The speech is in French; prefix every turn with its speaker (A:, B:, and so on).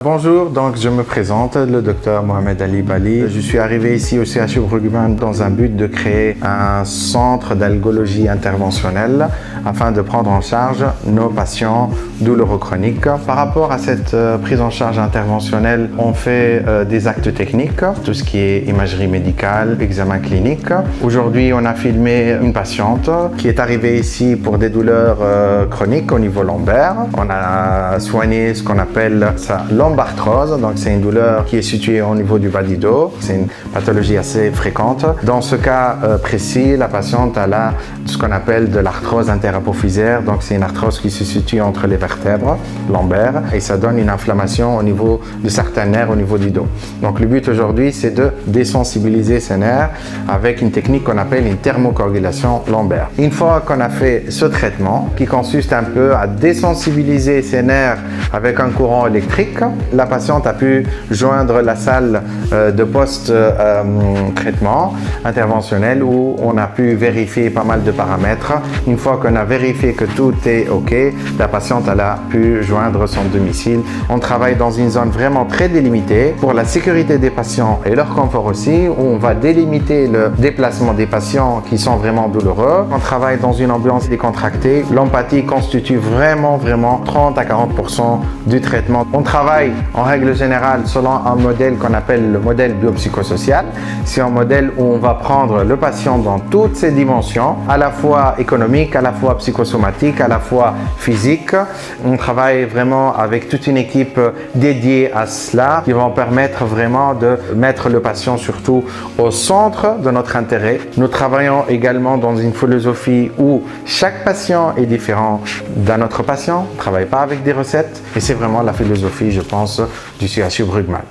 A: Bonjour, donc je me présente, le docteur Mohamed Ali Bali. Je suis arrivé ici au CHU Brugman dans un but de créer un centre d'algologie interventionnelle afin de prendre en charge nos patients douloureux chroniques. Par rapport à cette prise en charge interventionnelle, on fait des actes techniques, tout ce qui est imagerie médicale, examen clinique. Aujourd'hui, on a filmé une patiente qui est arrivée ici pour des douleurs chroniques au niveau lombaire. On a soigné ce qu'on appelle sa lombarthrose, donc c'est une douleur qui est située au niveau du bas du dos. C'est une pathologie assez fréquente. Dans ce cas précis, la patiente a ce qu'on appelle de l'arthrose interapophysaire, donc c'est une arthrose qui se situe entre les vertèbres lombaires et ça donne une inflammation au niveau de certains nerfs au niveau du dos. Donc le but aujourd'hui, c'est de désensibiliser ces nerfs avec une technique qu'on appelle une thermocoagulation lombaire. Une fois qu'on a fait ce traitement, qui consiste un peu à désensibiliser ces nerfs avec un courant électrique, la patiente a pu joindre la salle de post-traitement interventionnel où on a pu vérifier pas mal de paramètres. Une fois qu'on a vérifié que tout est OK, la patiente a pu joindre son domicile. On travaille dans une zone vraiment très délimitée pour la sécurité des patients et leur confort aussi, où on va délimiter le déplacement des patients qui sont vraiment douloureux. On travaille dans une ambiance décontractée. L'empathie constitue vraiment 30 à 40% du traitement. On travaille en règle générale selon un modèle qu'on appelle le modèle biopsychosocial. C'est un modèle où on va prendre le patient dans toutes ses dimensions, à la fois économique, à la fois psychosomatique, à la fois physique. On travaille vraiment avec toute une équipe dédiée à cela qui vont permettre vraiment de mettre le patient surtout au centre de notre intérêt. Nous travaillons également dans une philosophie où chaque patient est différent d'un autre patient. On ne travaille pas avec des recettes et c'est vraiment la philosophie, je pense, du CHU Brugman.